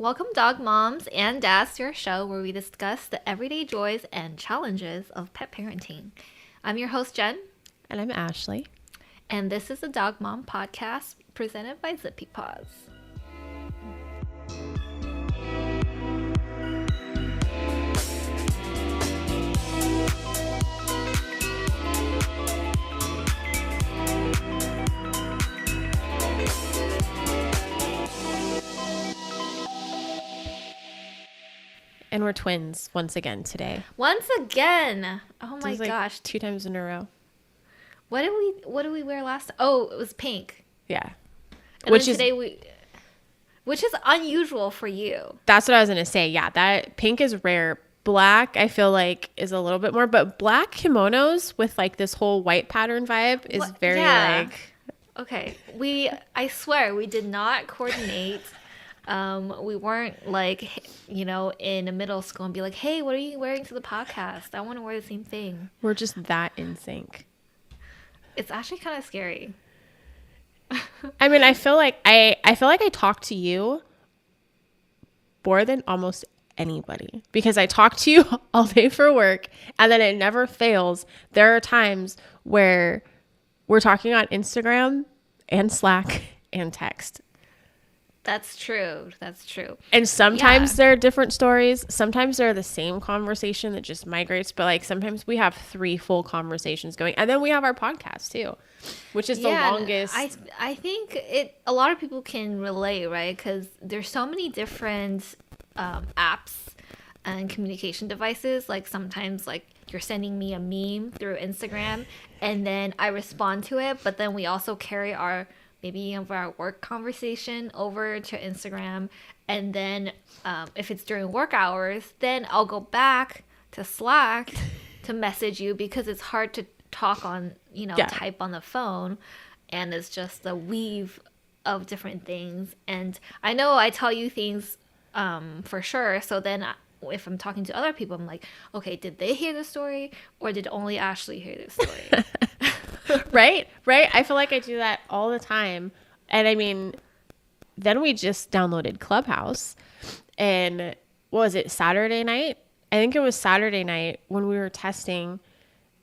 Welcome, dog moms and dads, to our show where we discuss the everyday joys and challenges of pet parenting. I'm your host, Jen. And I'm Ashley. And this is the Dog Mom Podcast presented by ZippyPaws. And we're twins once again today. Once again. Oh my gosh. 2 times in a row. What did we wear last time? Oh, it was pink. Yeah. And which is unusual for you. That's what I was going to say. Yeah, that pink is rare. Black, I feel like, is a little bit more, but black kimonos with like this whole white pattern vibe is Okay. I swear we did not coordinate. We weren't like, in a middle school and be like, hey, what are you wearing to the podcast? I want to wear the same thing. We're just that in sync. It's actually kind of scary. I mean, I feel like I talk to you more than almost anybody because I talk to you all day for work, and then it never fails. There are times where we're talking on Instagram and Slack and text. That's true. And sometimes there are different stories. Sometimes they're the same conversation that just migrates. But like sometimes we have 3 full conversations going. And then we have our podcast too, which is the longest. I think a lot of people can relate, right? Because there's so many different apps and communication devices. Like sometimes like you're sending me a meme through Instagram and then I respond to it. But then we also carry our work conversation over to Instagram, and then if it's during work hours, then I'll go back to Slack to message you because it's hard to talk on, type on the phone, and it's just a weave of different things. And I know I tell you things for sure, so then if I'm talking to other people, I'm like, okay, did they hear the story or did only Ashley hear the story? Right. I feel like I do that all the time. And I mean, then we just downloaded Clubhouse, and what was it, Saturday night? I think it was Saturday night when we were testing.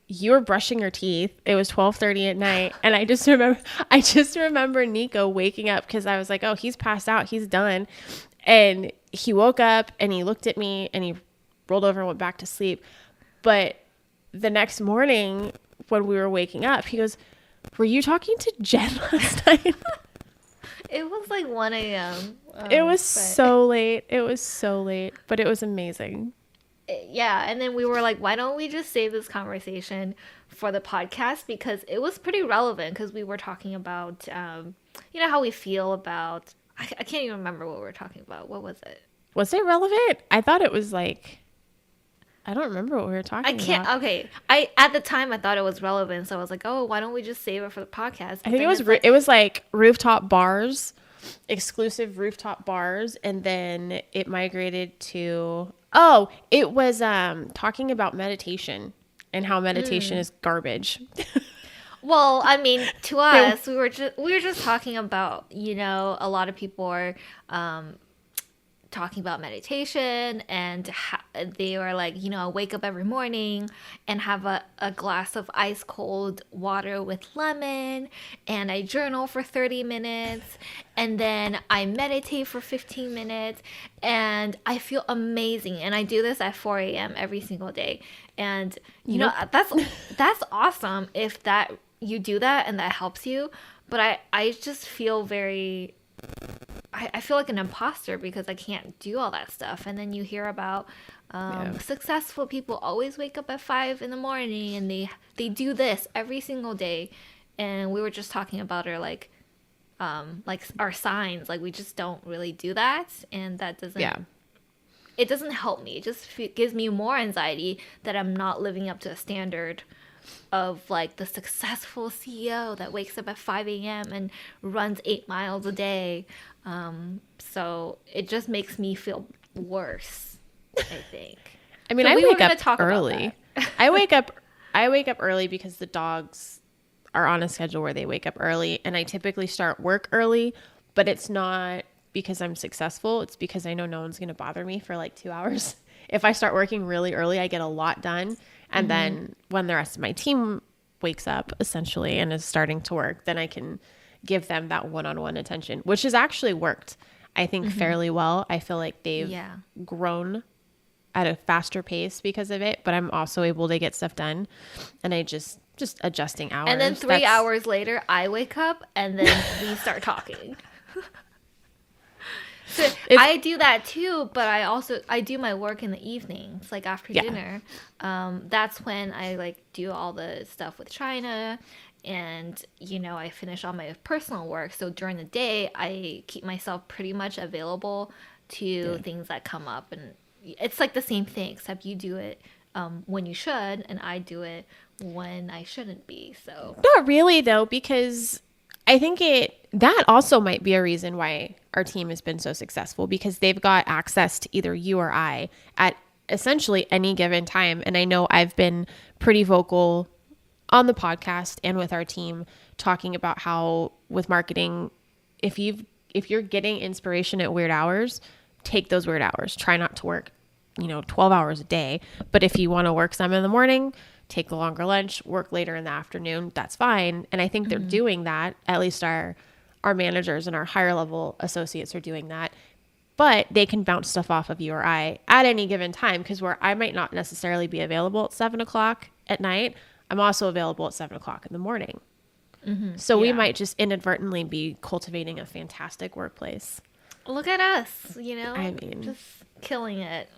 You were brushing your teeth. It was 12:30 at night. And I just remember Nico waking up because I was like, oh, he's passed out. He's done. And he woke up and he looked at me and he rolled over and went back to sleep. But the next morning when we were waking up, he goes, were you talking to Jen last night? It was like 1 a.m. It was so late. But it was amazing. Yeah. And then we were like, why don't we just save this conversation for the podcast? Because it was pretty relevant because we were talking about, how we feel about, I can't even remember what we were talking about. What was it? Was it relevant? I thought it was like, I don't remember what we were talking about. Okay. At the time I thought it was relevant, so I was like, oh, why don't we just save it for the podcast? But I think it was like rooftop bars, exclusive rooftop bars, and then it migrated to it was talking about meditation and how meditation is garbage. Well, I mean, to us, we were just talking about, a lot of people are talking about meditation, and they were like, wake up every morning and have a glass of ice cold water with lemon, and I journal for 30 minutes, and then I meditate for 15 minutes, and I feel amazing, and I do this at 4 a.m. every single day. And that's awesome if you do that and that helps you. But I just feel I feel like an imposter because I can't do all that stuff. And then you hear about successful people always wake up at 5 in the morning and they do this every single day. And we were just talking about like our signs. Like we just don't really do that. And that doesn't, it doesn't help me. It just gives me more anxiety that I'm not living up to a standard of like the successful CEO that wakes up at 5 a.m. and runs 8 miles a day. So it just makes me feel worse, I think. I mean, I wake up early. I wake up early because the dogs are on a schedule where they wake up early, and I typically start work early, but it's not because I'm successful. It's because I know no one's going to bother me for like 2 hours. If I start working really early, I get a lot done. And then when the rest of my team wakes up essentially and is starting to work, then I can give them that one-on-one attention, which has actually worked, I think, fairly well. I feel like they've grown at a faster pace because of it, but I'm also able to get stuff done. And I just adjusting hours. And then 3 hours later, I wake up and then we start talking. So I do that too, but I do my work in the evenings, like after dinner. That's when I like do all the stuff with China, and I finish all my personal work. So during the day, I keep myself pretty much available to things that come up, and it's like the same thing, except you do it when you should, and I do it when I shouldn't be. So not really though, because I think that also might be a reason why our team has been so successful, because they've got access to either you or I at essentially any given time. And I know I've been pretty vocal on the podcast and with our team talking about how with marketing, if you're getting inspiration at weird hours, take those weird hours. Try not to work, 12 hours a day. But if you want to work some in the morning, take a longer lunch, work later in the afternoon, that's fine. And I think they're doing that. At least our managers and our higher level associates are doing that. But they can bounce stuff off of you or I at any given time, because where I might not necessarily be available at 7 o'clock at night, I'm also available at 7 o'clock in the morning. So we might just inadvertently be cultivating a fantastic workplace. Look at us, I mean, just killing it.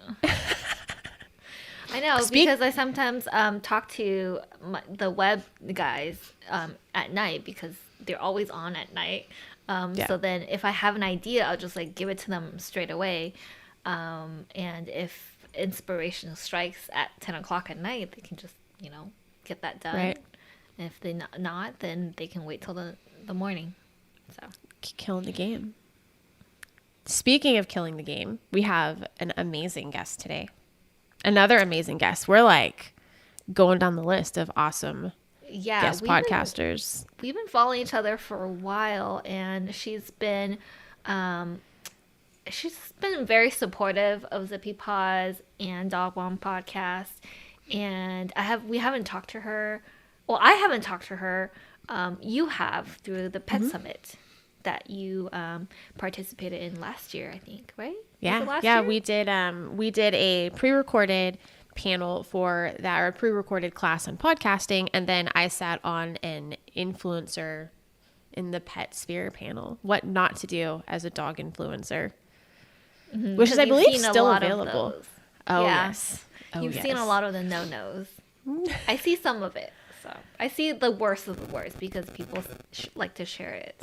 I know, because I sometimes talk to the web guys at night, because they're always on at night. So then if I have an idea, I'll just like give it to them straight away. And if inspiration strikes at 10 o'clock at night, they can just, get that done. Right. And if they not, then they can wait till the morning. So killing the game. Speaking of killing the game, we have an amazing guest today. Another amazing guest. We're like going down the list of awesome guest podcasters. We've been following each other for a while, and she's been very supportive of ZippyPaws and Dog Mom podcast. And we haven't talked to her. Well, I haven't talked to her. You have, through the Pet Summit that you participated in last year, I think, right? Yeah, we did a pre-recorded panel for that, or a pre-recorded class on podcasting, and then I sat on an influencer in the pet sphere panel, what not to do as a dog influencer, which is, I believe, still available. Oh, yes. You've seen a lot of the no-nos. I see some of it. So I see the worst of the worst, because people like to share it.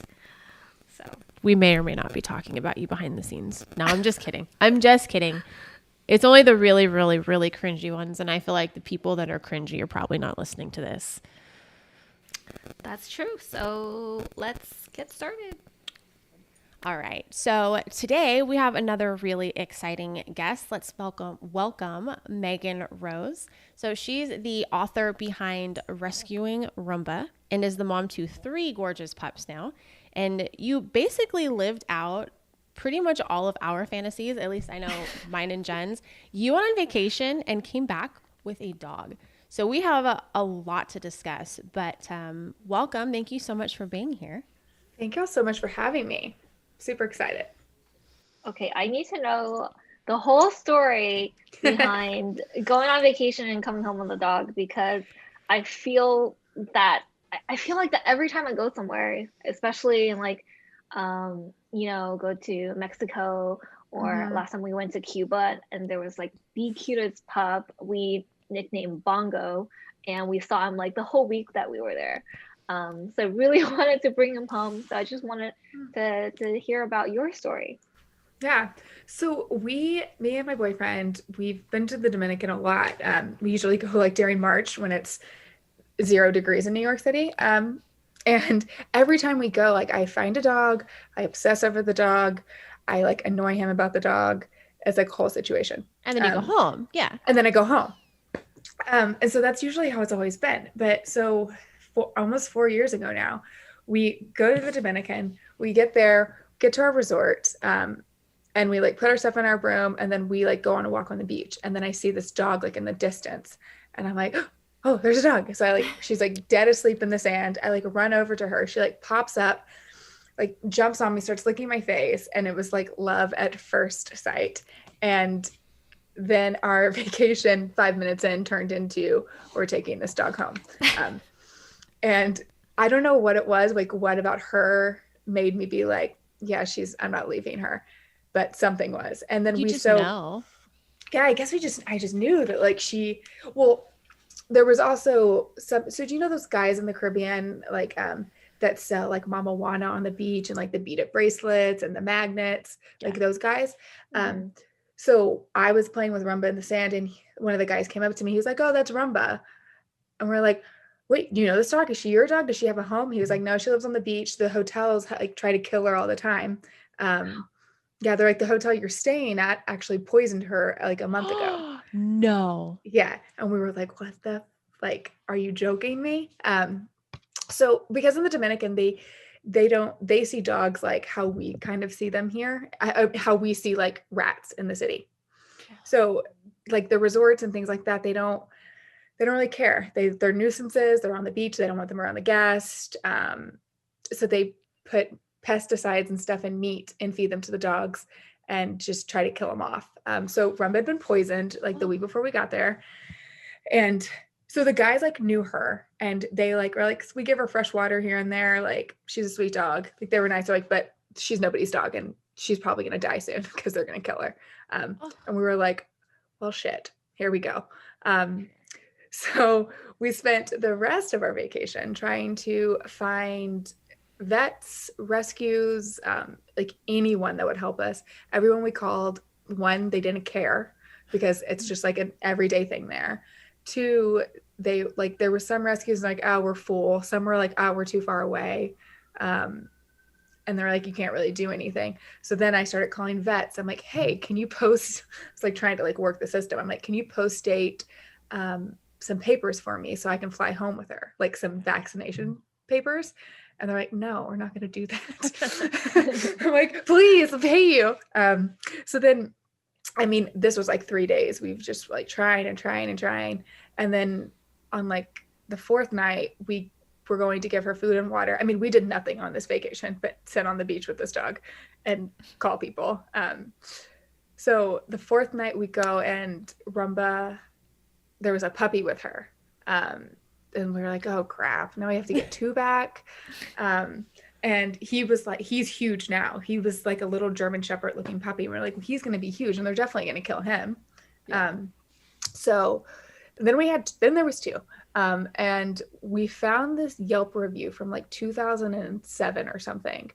So we may or may not be talking about you behind the scenes. No, I'm just kidding. I'm just kidding. It's only the really, really, really cringy ones. And I feel like the people that are cringy are probably not listening to this. That's true. So let's get started. All right. So today we have another really exciting guest. Let's welcome Megan Rose. So she's the author behind Rescuing Rumba and is the mom to 3 gorgeous pups now. And you basically lived out pretty much all of our fantasies. At least I know mine and Jen's. You went on vacation and came back with a dog. So we have a lot to discuss, but welcome. Thank you so much for being here. Thank y'all so much for having me. Super excited. Okay, I need to know the whole story behind going on vacation and coming home with a dog, because I feel like that every time I go somewhere, especially in like, go to Mexico, or last time we went to Cuba, and there was like the cutest pup we nicknamed Bongo, and we saw him like the whole week that we were there. So I really wanted to bring him home. So I just wanted to hear about your story. Yeah. So me and my boyfriend, we've been to the Dominican a lot. We usually go like during March when it's 0 degrees in New York City. And every time we go, like I find a dog, I obsess over the dog, I like annoy him about the dog. It's like a whole situation. And then you go home. Yeah. And then I go home. And so that's usually how it's always been. But so almost 4 years ago now, we go to the Dominican, we get there, get to our resort, and we like put our stuff in our room, and then we like go on a walk on the beach, and then I see this dog like in the distance, and I'm like, oh, there's a dog. So I like, she's like dead asleep in the sand. I like run over to her. She like pops up, like jumps on me, starts licking my face, and it was like love at first sight. And then our vacation 5 minutes in turned into, we're taking this dog home. And I don't know what it was, like what about her made me be like, yeah, I'm not leaving her, but something was. And then You just know. yeah, I guess I just knew that like there was also so do you know those guys in the Caribbean, like, that sell like Mama Juana on the beach and like the beat up bracelets and the magnets, like those guys. So I was playing with Rumba in the sand, and one of the guys came up to me. He was like, oh, that's Rumba. And we're like, wait, do you know this dog? Is she your dog? Does she have a home? He was like, no, she lives on the beach. The hotels like try to kill her all the time. Yeah, they're like, the hotel you're staying at actually poisoned her like a month ago. No. Yeah. And we were like, what the, like, are you joking me? So because in the Dominican, they see dogs like how we kind of see them here, how we see like rats in the city. So like the resorts and things like that, they don't really care. They're nuisances. They're on the beach. They don't want them around the guest. So they put pesticides and stuff in meat and feed them to the dogs and just try to kill them off. So Rumba had been poisoned like the week before we got there. And so the guys like knew her, and they like were like, we give her fresh water here and there. Like, she's a sweet dog. Like, they were nice. They're like, but she's nobody's dog, and she's probably going to die soon because they're going to kill her. And we were like, well, shit, here we go. So we spent the rest of our vacation trying to find vets, rescues, like anyone that would help us. Everyone we called, one, they didn't care because it's just like an everyday thing there. Two, they like, there were some rescues like, oh, we're full. Some were like, oh, we're too far away. And they're like, you can't really do anything. So then I started calling vets. I'm like, hey, can you post, it's like trying to like work the system. I'm like, can you post date some papers for me so I can fly home with her, like some vaccination papers? And they're like, no, we're not going to do that. I'm like, please, I'll pay you. So then, I mean, this was like 3 days. We've just like trying. And then on like the fourth night, we were going to give her food and water. I mean, we did nothing on this vacation, but sit on the beach with this dog and call people. So the fourth night we go, and Rumba, there was a puppy with her. And we were like, oh crap, now we have to get two back. And he was like, he's huge now. He was like a little German Shepherd looking puppy. And we're like, well, he's going to be huge, and they're definitely going to kill him. Yeah. So then there was two. And we found this Yelp review from like 2007 or something,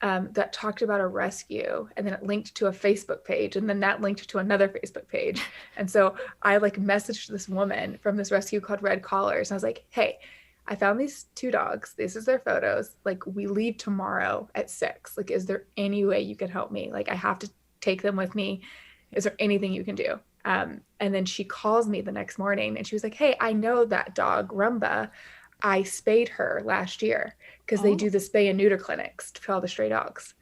that talked about a rescue, and then it linked to a Facebook page, and then that linked to another Facebook page. And so I like messaged this woman from this rescue called Red Collars. And I was like, hey, I found these two dogs. This is their photos. Like, we leave tomorrow at 6. Like, is there any way you can help me? Like, I have to take them with me. Is there anything you can do? And then she calls me the next morning, and she was like, hey, I know that dog, Rumba. I spayed her last year because they do the spay and neuter clinics for all the stray dogs.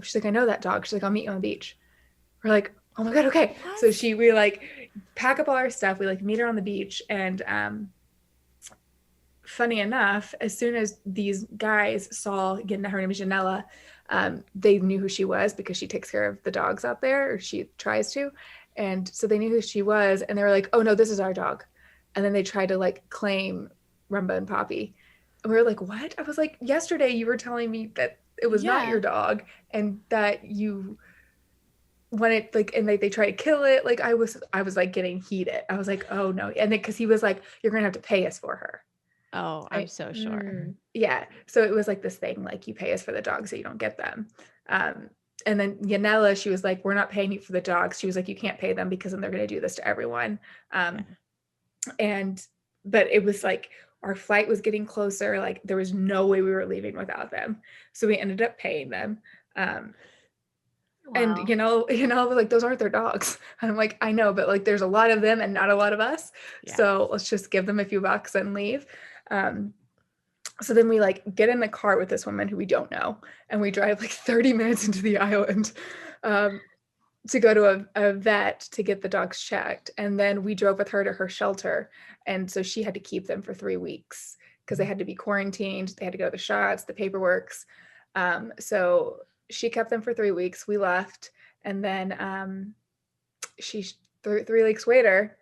She's like, I know that dog. She's like, I'll meet you on the beach. We're like, oh my God, okay. What? So we like pack up all our stuff. We like meet her on the beach. And funny enough, as soon as these guys saw, again, her name is Janella, they knew who she was because she takes care of the dogs out there, or she tries to. And so they knew who she was, and they were like, oh no, this is our dog. And then they tried to like claim Rumba and Poppy. And we were like, what? I was like, yesterday you were telling me that it was not your dog, and that you wanted like, and they tried to kill it. Like I was like getting heated. I was like, oh no. And then because he was like, you're gonna have to pay us for her. Oh, I'm so sure. Yeah. So it was like this thing, like, you pay us for the dogs so you don't get them. And then Yanela, she was like, we're not paying you for the dogs. She was like, you can't pay them because then they're going to do this to everyone. But it was like, our flight was getting closer. Like, there was no way we were leaving without them. So we ended up paying them. Wow. And, you know, like, those aren't their dogs. And I'm like, I know, but like, there's a lot of them and not a lot of us. Yeah. So let's just give them a few bucks and leave. So then we like get in the car with this woman who we don't know, and we drive like 30 minutes into the island to go to a vet to get the dogs checked. And then we drove with her to her shelter. And so she had to keep them for 3 weeks because they had to be quarantined. They had to go to the shots, the paperworks. So she kept them for 3 weeks. We left. And then she 3 weeks later,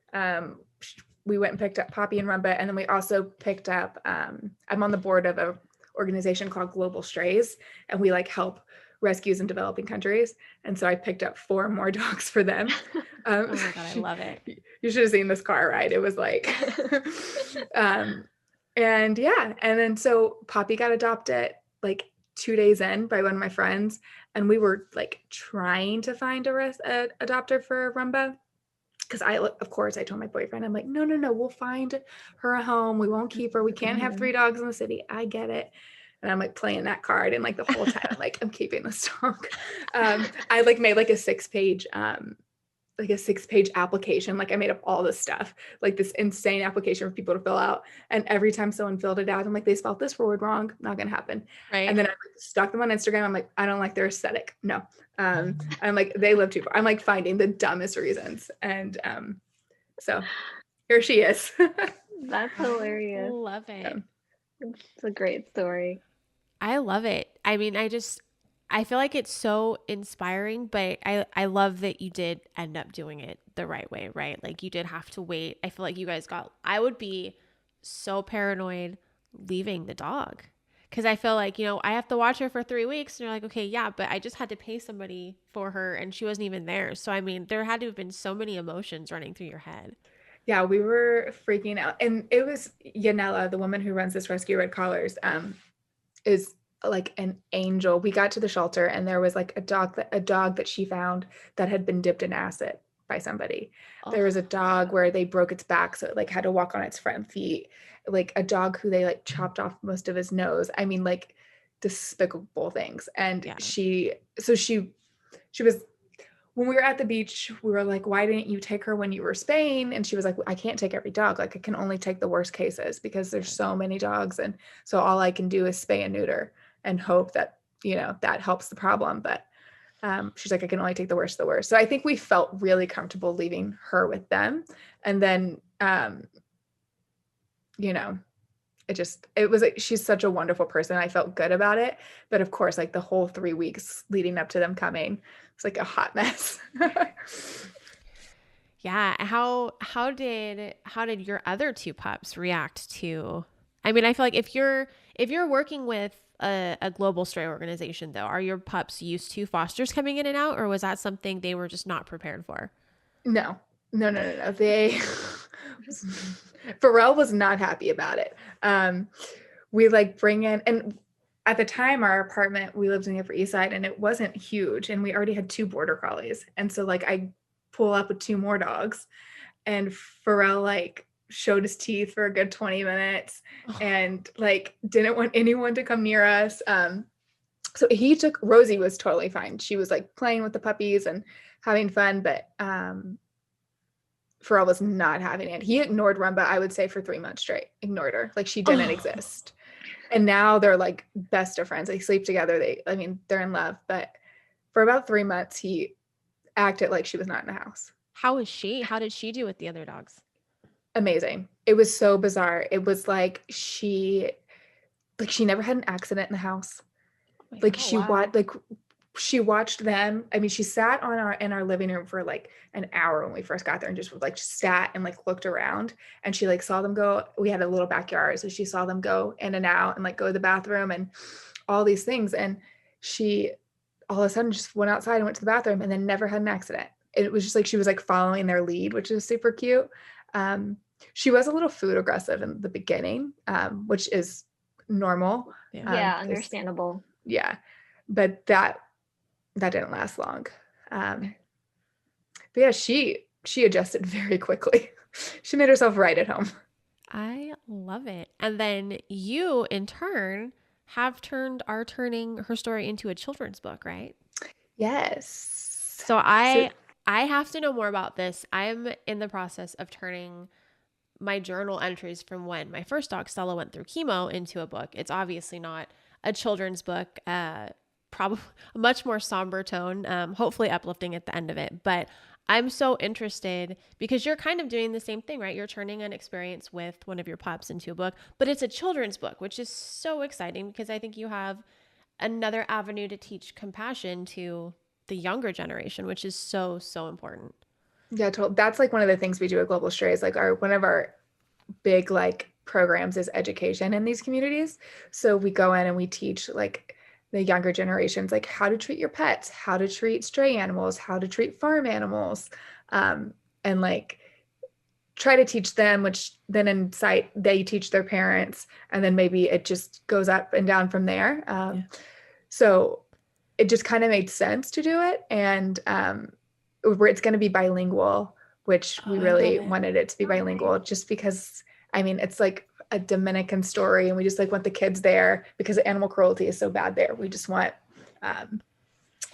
we went and picked up Poppy and Rumba. And then we also picked up, I'm on the board of an organization called Global Strays, and we like help rescues in developing countries. And so I picked up 4 more dogs for them. Oh my God, I love it. You should have seen this car ride. It was like, and yeah. And then so Poppy got adopted like 2 days in by one of my friends. And we were like trying to find a adopter for Rumba. Because of course, I told my boyfriend, I'm like, no, we'll find her a home. We won't keep her. We can't have 3 dogs in the city. I get it. And I'm like playing that card. And like the whole time, I'm like, I'm keeping this dog. I like made like a 6-page, application. Like I made up all this stuff, like this insane application for people to fill out. And every time someone filled it out, I'm like, they spelled this word wrong. Not going to happen. Right. And then I stuck them on Instagram. I'm like, I don't like their aesthetic. No. I'm like, they live too far. I'm like finding the dumbest reasons. And so here she is. That's hilarious. I love it. It's a great story. I love it. I mean, I feel like it's so inspiring, but I love that you did end up doing it the right way, right? Like you did have to wait. I feel like you guys I would be so paranoid leaving the dog because I feel like, I have to watch her for 3 weeks and you're like, okay, yeah, but I just had to pay somebody for her and she wasn't even there. So, I mean, there had to have been so many emotions running through your head. Yeah, we were freaking out. And it was Yanela, the woman who runs this Rescue Red Collars, is like an angel. We got to the shelter and there was like a dog that she found that had been dipped in acid by somebody. Oh. There was a dog where they broke its back, so it like had to walk on its front feet. Like a dog who they like chopped off most of his nose. I mean, like despicable things. And yeah. she was, when we were at the beach, we were like, why didn't you take her when you were spaying? And she was like, I can't take every dog. Like I can only take the worst cases because there's so many dogs. And so all I can do is spay and neuter and hope that, that helps the problem. But she's like, I can only take the worst of the worst. So I think we felt really comfortable leaving her with them. And then, it was like, she's such a wonderful person. I felt good about it. But of course, like the whole 3 weeks leading up to them coming, it's like a hot mess. Yeah. How did your other 2 pups react to, I mean, I feel like if you're working with a global stray organization though, are your pups used to fosters coming in and out, or was that something they were just not prepared for? No. They Pharrell was not happy about it. We like bring in, and at the time our apartment, we lived in the Upper East Side and it wasn't huge and we already had 2 border collies. And so like I pull up with 2 more dogs and Pharrell like showed his teeth for a good 20 minutes and like didn't want anyone to come near us. So Rosie was totally fine. She was like playing with the puppies and having fun, but Pharrell was not having it. He ignored Rumba, I would say, for 3 months straight. Ignored her. Like she didn't exist. And now they're like best of friends. They sleep together. They're in love. But for about 3 months, he acted like she was not in the house. How was she? How did she do with the other dogs? Amazing. It was so bizarre. It was like she never had an accident in the house. She watched them. I mean, she sat in our living room for like an hour when we first got there and just like sat and like looked around, and she like saw them go. We had a little backyard, so she saw them go in and out and like go to the bathroom and all these things. And she all of a sudden just went outside and went to the bathroom and then never had an accident. It was just like she was like following their lead, which is super cute. She was a little food aggressive in the beginning, which is normal. Yeah, understandable. Yeah, but that didn't last long. But yeah, she adjusted very quickly. She made herself right at home. I love it. And then you, in turn, are turning her story into a children's book, right? Yes. So I have to know more about this. I'm in the process of turning my journal entries from when my first dog Stella went through chemo into a book. It's obviously not a children's book, probably a much more somber tone, hopefully uplifting at the end of it. But I'm so interested because you're kind of doing the same thing, right? You're turning an experience with one of your pups into a book, but it's a children's book, which is so exciting because I think you have another avenue to teach compassion to the younger generation, which is so, so important. Yeah, that's like one of the things we do at Global Strays. Like one of our big like programs is education in these communities. So we go in and we teach like the younger generations, like how to treat your pets, how to treat stray animals, how to treat farm animals, and like try to teach them, which then incite they teach their parents, and then maybe it just goes up and down from there. So it just kind of made sense to do it, and it's going to be bilingual, which we really wanted it to be bilingual, just because I mean it's like a Dominican story, and we just like want the kids there because animal cruelty is so bad there. We just want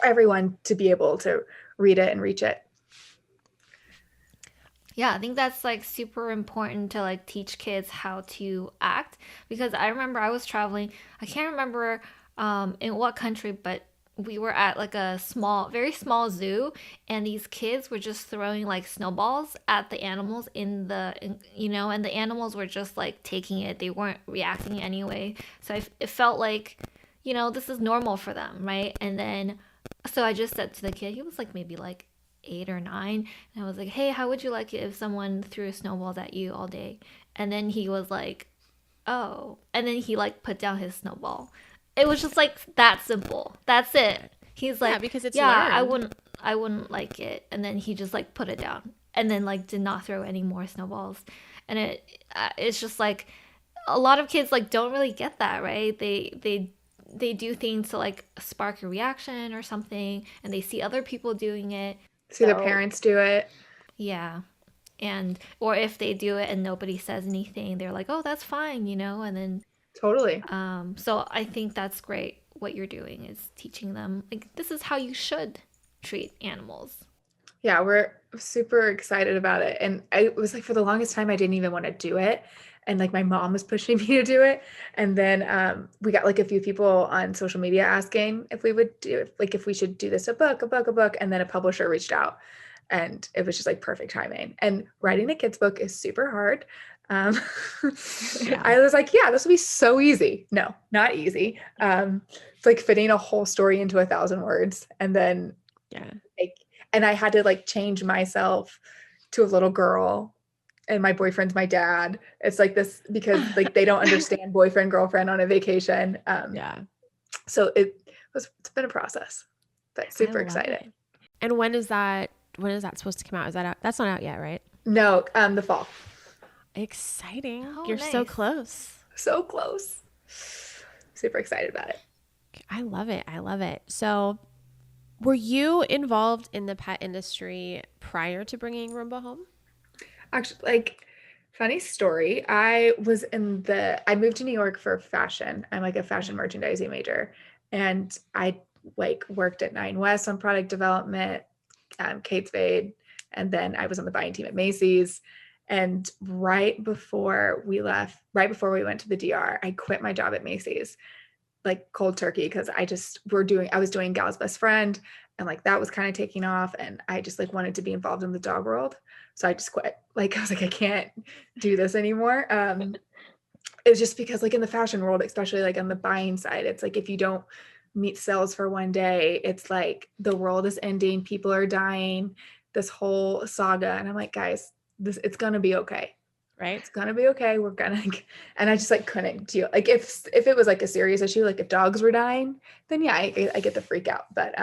everyone to be able to read it and reach it. Yeah, I think that's like super important to like teach kids how to act, because I remember I was traveling. I can't remember in what country, but we were at like a very small zoo, and these kids were just throwing like snowballs at the animals and the animals were just like taking it. They weren't reacting anyway. So it felt like, this is normal for them, right? And then, so I just said to the kid, he was like maybe like 8 or 9, and I was like, hey, how would you like it if someone threw snowballs at you all day? And then he was like, oh, and then he like put down his snowball. It was just like that simple. That's it. He's like, because it's learned. I wouldn't like it. And then he just like put it down, and then like did not throw any more snowballs. And it's just like a lot of kids like don't really get that, right? They do things to like spark a reaction or something, and they see other people doing it. See their parents do it. Yeah. Or if they do it and nobody says anything, they're like, oh, that's fine, and then Totally. so I think that's great. What you're doing is teaching them like this is how you should treat animals. Yeah, we're super excited about it. And it was like for the longest time I didn't even want to do it. And like my mom was pushing me to do it. And then we got like a few people on social media asking if we would do it, like if we should do this a book. And then a publisher reached out, and it was just like perfect timing. And writing a kid's book is super hard. I was like, yeah, this will be so easy. No, not easy. It's like fitting a whole story into 1,000 words. And then, and I had to like change myself to a little girl, and my boyfriend's my dad. It's like this because like they don't understand boyfriend, girlfriend on a vacation. So it's been a process, but super exciting. And when is that supposed to come out? Is that out? That's not out yet, right? No, the fall. Exciting. Oh, You're nice. so close. So close. Super excited about it. I love it. So were you involved in the pet industry prior to bringing Rumba home? Actually, like, funny story. I moved to New York for fashion. I'm like a fashion merchandising major. And I like worked at 9 West on product development, Kate Spade. And then I was on the buying team at Macy's. And right before we went to the DR, I quit my job at Macy's, like cold turkey, because I was doing Gal's Best Friend, and like that was kind of taking off, and I just like wanted to be involved in the dog world. So I just quit. Like I was like, I can't do this anymore. It was just because like in the fashion world, especially like on the buying side, it's like if you don't meet sales for one day, it's like the world is ending, people are dying, this whole saga. And I'm like, guys, it's gonna be okay, right? It's gonna be okay. We're gonna, and I just like couldn't deal. Like if it was like a serious issue, like if dogs were dying, then yeah, I get the freak out. But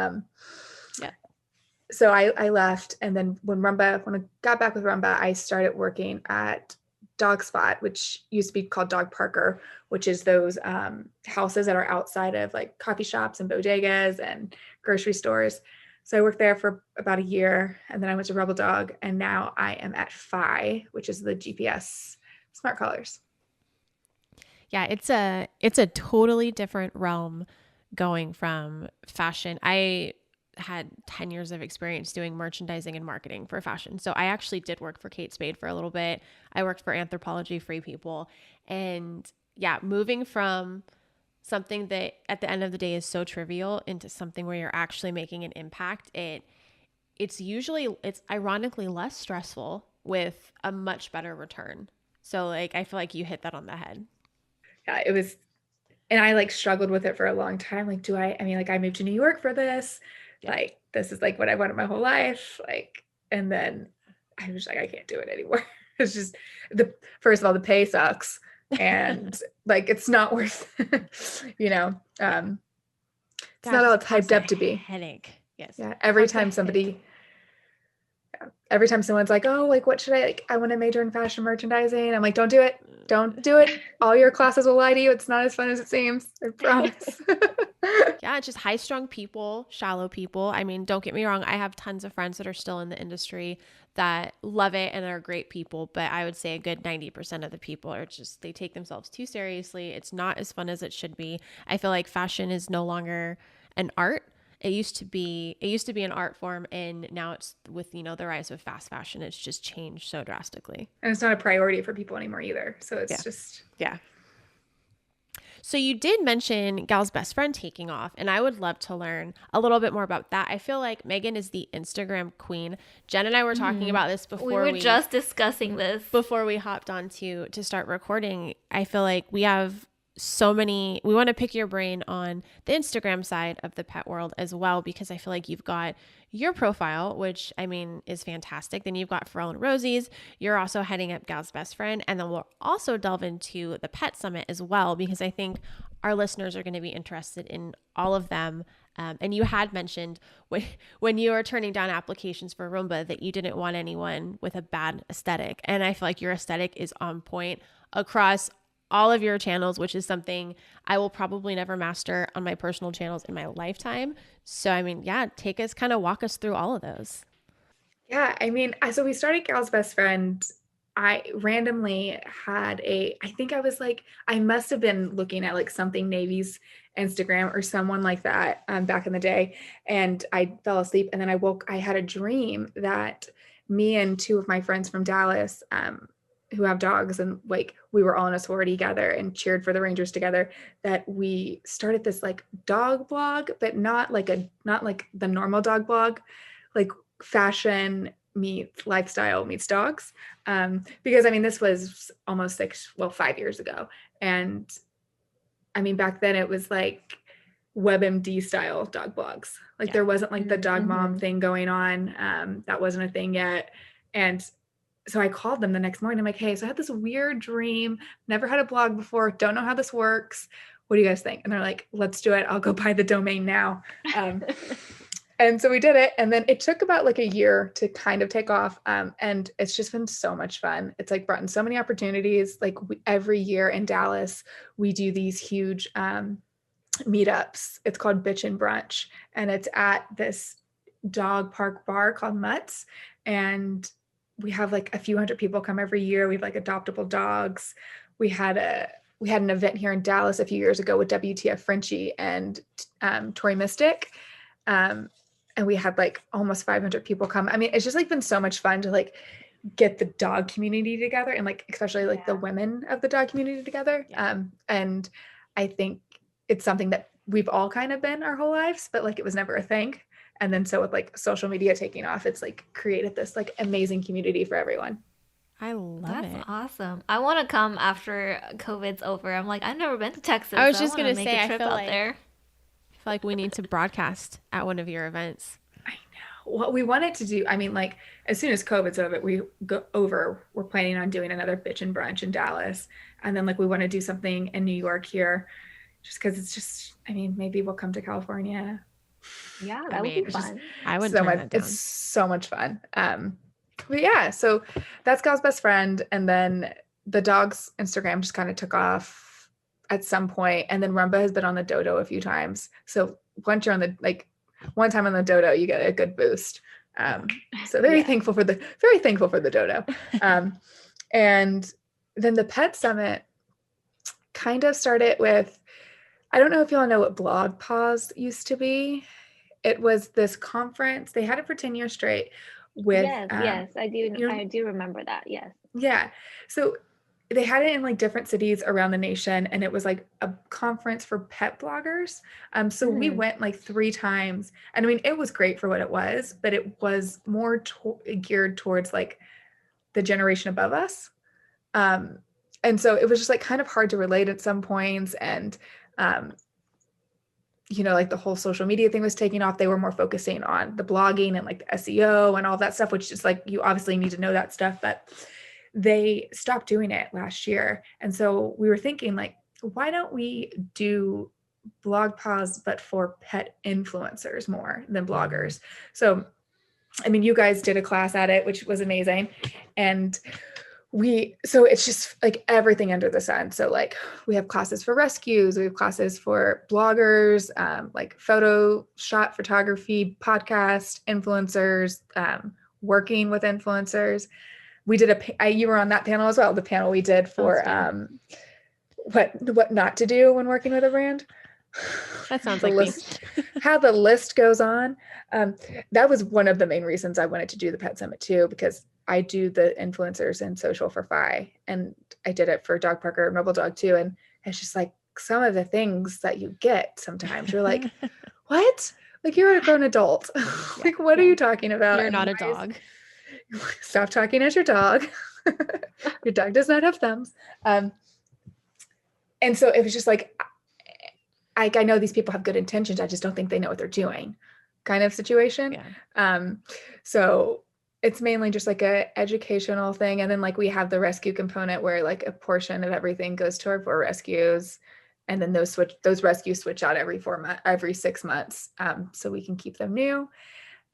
so I left, and then when I got back with Rumba, I started working at Dog Spot, which used to be called Dog Parker, which is those houses that are outside of like coffee shops and bodegas and grocery stores. So I worked there for about a year, and then I went to Rebel Dog, and now I am at Fi, which is the GPS smart collars. Yeah, it's a totally different realm going from fashion. I had 10 years of experience doing merchandising and marketing for fashion. So I actually did work for Kate Spade for a little bit. I worked for Anthropologie Free People. And yeah, moving from something that at the end of the day is so trivial into something where you're actually making an impact, it's ironically less stressful with a much better return. So like, I feel like you hit that on the head. Yeah, it was, and I like struggled with it for a long time. Like, like I moved to New York for this. Yeah. Like, this is like what I wanted my whole life. Like, and then I was like, I can't do it anymore. It's just first of all, the pay sucks. And like, it's not worth, it's not all it's hyped up to be. Headache. Yes. Yeah. Every time someone's like, oh, like, what should I want to major in fashion merchandising. I'm like, don't do it. Don't do it. All your classes will lie to you. It's not as fun as it seems. I promise. Yeah, it's just high-strung people, shallow people. I mean, don't get me wrong. I have tons of friends that are still in the industry that love it and are great people. But I would say a good 90% of the people are just, they take themselves too seriously. It's not as fun as it should be. I feel like fashion is no longer an art. It used to be an art form, and now it's with, the rise of fast fashion, it's just changed so drastically. And it's not a priority for people anymore either. So it's just. Yeah. So you did mention Gal's Best Friend taking off, and I would love to learn a little bit more about that. I feel like Megan is the Instagram queen. Jen and I were talking about this before we were just discussing this before we hopped on to start recording. I feel like we have we want to pick your brain on the Instagram side of the pet world as well, because I feel like you've got your profile, which I mean is fantastic. Then you've got Pharrell and Rosie's. You're also heading up Gal's Best Friend. And then we'll also delve into the Pet Summit as well, because I think our listeners are going to be interested in all of them. And you had mentioned when you were turning down applications for Rumba that you didn't want anyone with a bad aesthetic. And I feel like your aesthetic is on point across all of your channels, which is something I will probably never master on my personal channels in my lifetime. So, I mean, yeah, walk us through all of those. Yeah. I mean, so we started Gal's Best Friend. I randomly had I must have been looking at like something Navy's Instagram or someone like that back in the day. And I fell asleep, and then I had a dream that me and two of my friends from Dallas, who have dogs, and like we were all in a sorority together and cheered for the Rangers together, that we started this like dog blog, but not like the normal dog blog, like fashion meets lifestyle meets dogs. Because I mean, this was almost 5 years ago. And I mean, back then it was like WebMD style dog blogs. Like there wasn't like the dog mom thing going on. That wasn't a thing yet. And so I called them the next morning. I'm like, hey, so I had this weird dream, never had a blog before, don't know how this works. What do you guys think? And they're like, let's do it. I'll go buy the domain now. And so we did it. And then it took about like a year to kind of take off. And it's just been so much fun. It's like brought in so many opportunities. Like every year in Dallas, we do these huge meetups. It's called Bitch and Brunch. And it's at this dog park bar called Mutt's. And we have like a few hundred people come every year. We have like adoptable dogs. We had an event here in Dallas a few years ago with WTF Frenchie and Tori Mystic. And we had like almost 500 people come. I mean, it's just like been so much fun to like get the dog community together, and like especially like the women of the dog community together. And I think it's something that we've all kind of been our whole lives, but like it was never a thing. And then so with like social media taking off, it's like created this like amazing community for everyone. I love it. That's awesome. I want to come after COVID's over. I'm like, I've never been to Texas. I was just going to say, I feel like we need to broadcast at one of your events. I know. What we wanted to do, I mean, like as soon as COVID's over, we're planning on doing another Bitch and Brunch in Dallas. And then like we want to do something in New York here, just because it's just, I mean, maybe we'll come to California. Yeah, that would be fun. I would so turn much. that down. It's so much fun. But yeah, so that's Gal's Best Friend. And then the dog's Instagram just kind of took off at some point. And then Rumba has been on the dodo a few times. So once you're on one time on the dodo, you get a good boost. So very thankful for the dodo. And then the Pet Summit kind of started with, I don't know if y'all know what blog pause used to be. It was this conference. They had it for 10 years straight with, Yes, I do. you know, I do remember that. Yes. yeah. So they had it in like different cities around the nation, and it was like a conference for pet bloggers. So we went like 3 times, and I mean, it was great for what it was, but it was more geared towards like the generation above us. And so it was just like kind of hard to relate at some points. And, like the whole social media thing was taking off. They were more focusing on the blogging and like the SEO and all of that stuff, which is like, you obviously need to know that stuff, but they stopped doing it last year. And so we were thinking like, why don't we do blog pause, but for pet influencers more than bloggers? So, I mean, you guys did a class at it, which was amazing. And so it's just like everything under the sun. So like we have classes for rescues, we have classes for bloggers, like shot photography, podcast influencers, working with influencers. We did you were on that panel as well. The panel we did for what not to do when working with a brand. That sounds like me. How the list goes on. That was one of the main reasons I wanted to do the Pet Summit too, because I do the influencers and social for Fi, and I did it for Dog Parker and Rebel Dog too. And it's just like some of the things that you get sometimes you're like, what? Like you're a grown adult. Like, what are you talking about? You're not a dog. Stop talking as your dog. Your dog does not have thumbs. And so it was just like, I know these people have good intentions. I just don't think they know what they're doing kind of situation. Yeah. So it's mainly just like a educational thing. And then like we have the rescue component where like a portion of everything goes to our 4 rescues. And then those rescues switch out every 6 months. So we can keep them new.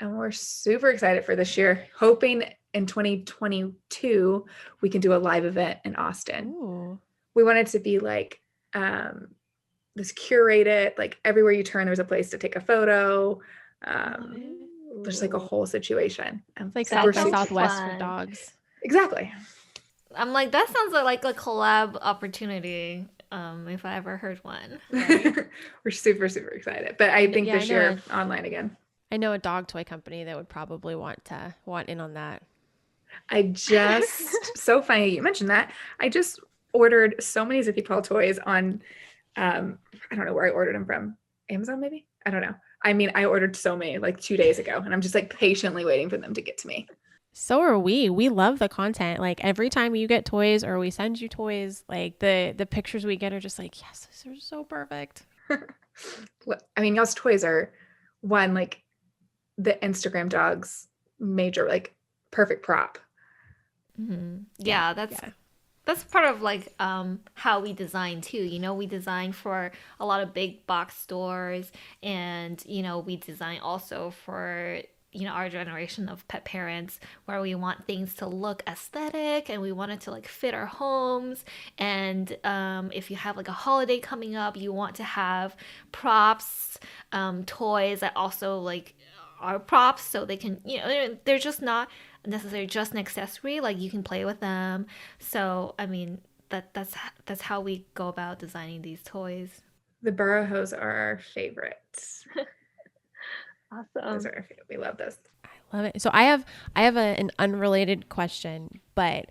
And we're super excited for this year, hoping in 2022, we can do a live event in Austin. Ooh. We want it to be like, this curated, like everywhere you turn, there's a place to take a photo. There's like a whole situation. It's like South by Southwest for dogs. Exactly. I'm like, that sounds like a collab opportunity. If I ever heard one. Right? We're super, super excited. But I think this year online again. I know a dog toy company that would probably want in on that. So funny you mentioned that. I just ordered so many ZippyPaws toys on, I don't know where I ordered them from. Amazon, maybe? I don't know. I mean, I ordered so many like 2 days ago, and I'm just like patiently waiting for them to get to me. So are we. We love the content. Like every time you get toys or we send you toys, like the pictures we get are just like, yes, these are so perfect. I mean, y'all's toys are one, like the Instagram dogs major, like perfect prop. Mm-hmm. Yeah, that's part of like how we design too. We design for a lot of big box stores, and we design also for our generation of pet parents, where we want things to look aesthetic and we want it to like fit our homes. And if you have like a holiday coming up, you want to have props, toys that also like are props, so they can, they're just not necessarily just an accessory, like you can play with them. So I mean, that's how we go about designing these toys. The burrow hose are our favorites. Awesome. We love this. I love it. So I have an unrelated question, but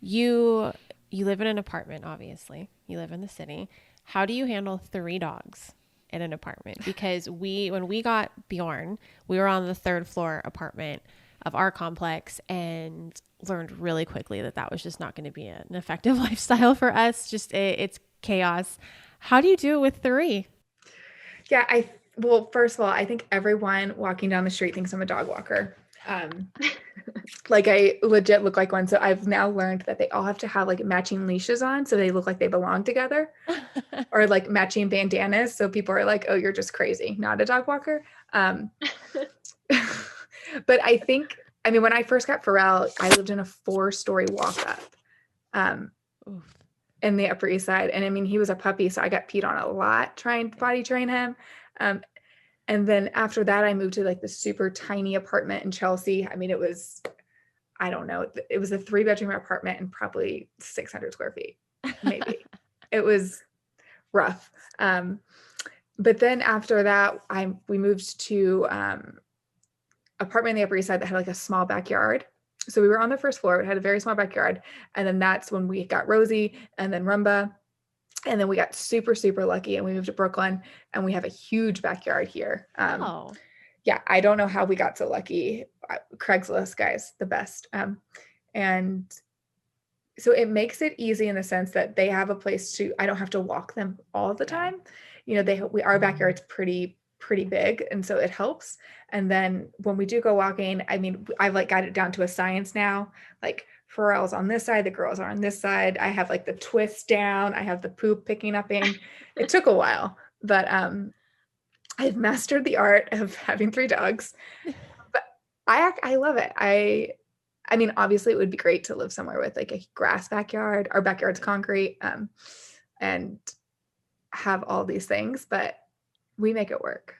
you live in an apartment, obviously. You live in the city. How do you handle 3 dogs in an apartment? Because when we got Bjorn, we were on the 3rd floor apartment of our complex and learned really quickly that was just not going to be an effective lifestyle for us. Just it's chaos. How do you do it with 3? Yeah, well, first of all, I think everyone walking down the street thinks I'm a dog walker. Like I legit look like one. So I've now learned that they all have to have like matching leashes on, so they look like they belong together, or like matching bandanas. So people are like, "Oh, you're just crazy, not a dog walker." But I think, I mean, when I first got Pharrell, I lived in a 4-story walk up, in the Upper East Side, and I mean, he was a puppy, so I got peed on a lot trying to potty train him. And then after that, I moved to like the super tiny apartment in Chelsea. I mean, it was, I don't know, it was a 3-bedroom apartment and probably 600 square feet, maybe. It was rough. But then after that, we moved to apartment on the Upper East Side that had like a small backyard. So we were on the first floor. It had a very small backyard. And then that's when we got Rosie and then Rumba. And then we got super, super lucky and we moved to Brooklyn and we have a huge backyard here. Oh, Yeah, I don't know how we got so lucky. Craigslist, guys, the best. And so it makes it easy in the sense that they have a place to, I don't have to walk them all the time. You know, our backyard's pretty big. And so it helps. And then when we do go walking, I mean, I've like got it down to a science now, like Pharrell's on this side, the girls are on this side. I have like the twist down. I have the poop picking up in. It took a while, but I've mastered the art of having 3 dogs. But I love it. I mean, obviously it would be great to live somewhere with like a grass backyard. Our backyard's concrete, and have all these things, but we make it work.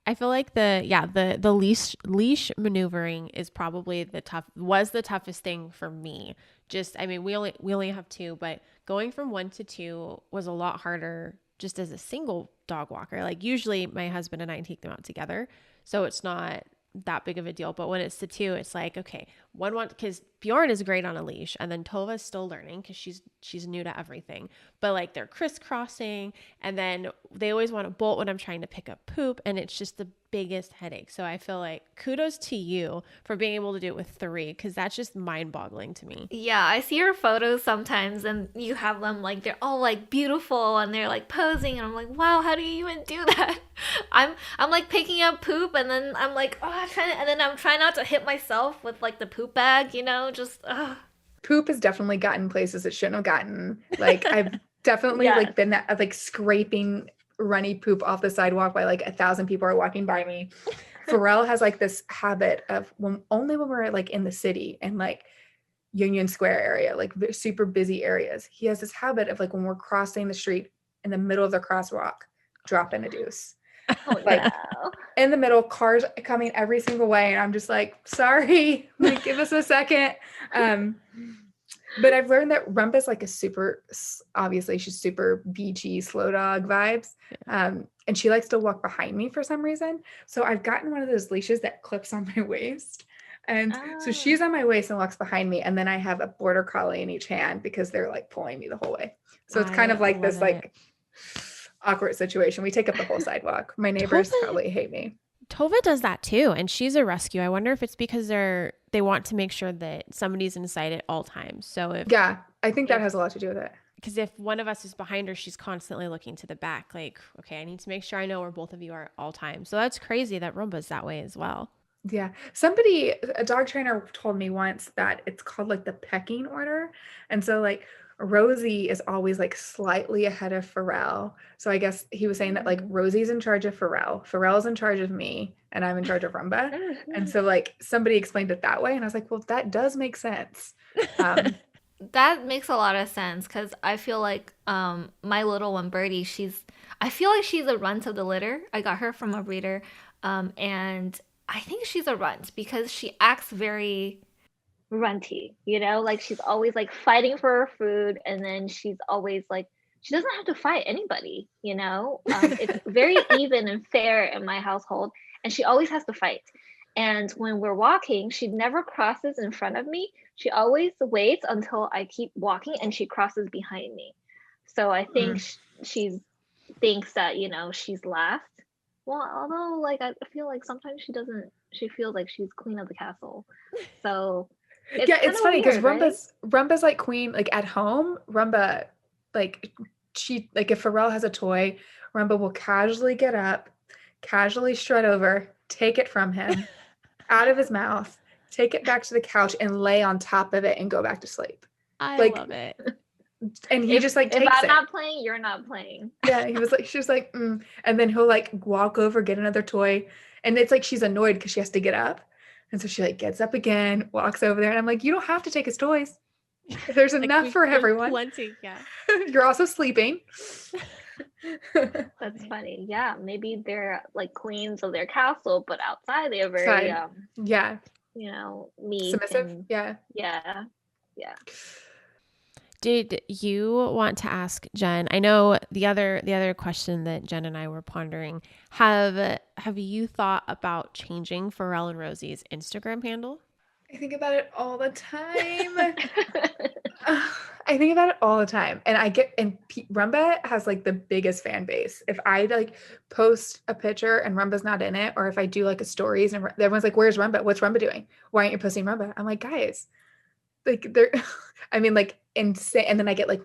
I feel like the leash maneuvering is probably the toughest thing for me. Just, I mean, we only have 2, but going from 1 to 2 was a lot harder just as a single dog walker. Like usually my husband and I take them out together, so it's not that big of a deal. But when it's to 2, it's like, okay, because Bjorn is great on a leash, and then Tova's still learning because she's new to everything. But like they're crisscrossing, and then they always want to bolt when I'm trying to pick up poop, and it's just the biggest headache. So I feel like kudos to you for being able to do it with 3, because that's just mind-boggling to me. Yeah, I see your photos sometimes and you have them like they're all like beautiful and they're like posing and I'm like, wow, how do you even do that? I'm like picking up poop and then I'm like, oh, I'm trying not to hit myself with like the poop bag, you know, just Poop has definitely gotten places it shouldn't have gotten. Like I've definitely Yes. like been that like scraping runny poop off the sidewalk while like 1,000 people are walking by me. Pharrell has like this habit of only when we're like in the city and like Union Square area, like super busy areas, he has this habit of like when we're crossing the street in the middle of the crosswalk, dropping a deuce. Oh Like no. in the middle, cars coming every single way. And I'm just like, sorry, like give us a second. But I've learned that Rumpa's like obviously she's super beachy, slow dog vibes. And she likes to walk behind me for some reason. So I've gotten one of those leashes that clips on my waist. And so she's on my waist and walks behind me. And then I have a border collie in each hand because they're like pulling me the whole way. So it's kind of like this like awkward situation. We take up the whole sidewalk. My neighbors probably hate me. Tova does that too, and she's a rescue. I wonder if it's because they want to make sure that somebody's in sight at all times. So I think that has a lot to do with it. Because if one of us is behind her, she's constantly looking to the back. Like, okay, I need to make sure I know where both of you are at all times. So that's crazy that Rumba's that way as well. Yeah. A dog trainer told me once that it's called like the pecking order. And so like Rosie is always like slightly ahead of Pharrell. So I guess he was saying that like Rosie's in charge of Pharrell's in charge of me, and I'm in charge of Rumba. And so like somebody explained it that way. And I was like, well, that does make sense. that makes a lot of sense because I feel like my little one Birdie, I feel like she's a runt of the litter. I got her from a breeder, and I think she's a runt because she acts very Runty, you know, like she's always like fighting for her food, and then she's always like she doesn't have to fight anybody, you know. It's very even and fair in my household, and she always has to fight. And when we're walking, she never crosses in front of me. She always waits until I keep walking and she crosses behind me. So I think she thinks that, you know, she's last. Well, although like I feel like sometimes she feels like she's queen of the castle. So it's funny because right? Rumba's like queen, like at home, Rumba, like if Pharrell has a toy, Rumba will casually get up, casually strut over, take it from him, out of his mouth, take it back to the couch and lay on top of it and go back to sleep. I love it. And he just like takes if I'm it. not playing, you're not playing. Yeah, she was like, and then he'll like walk over, get another toy, and it's like she's annoyed because she has to get up, and so she like gets up again, walks over there, and I'm like, you don't have to take his toys. There's enough for everyone. Plenty, yeah. You're also sleeping. That's funny. Yeah, maybe they're like queens of their castle, but outside they're very yeah, you know, meek submissive. and Yeah. yeah. Did you want to ask Jen? I know the other question that Jen and I were pondering. Have you thought about changing Pharrell and Rosie's Instagram handle? I think about it all the time. I think about it all the time. And Rumba has like the biggest fan base. If I like post a picture and Rumba's not in it, or if I do like a stories and everyone's like, where's Rumba? What's Rumba doing? Why aren't you posting Rumba? I'm like, guys, like they're, I mean, like insane. And then I get like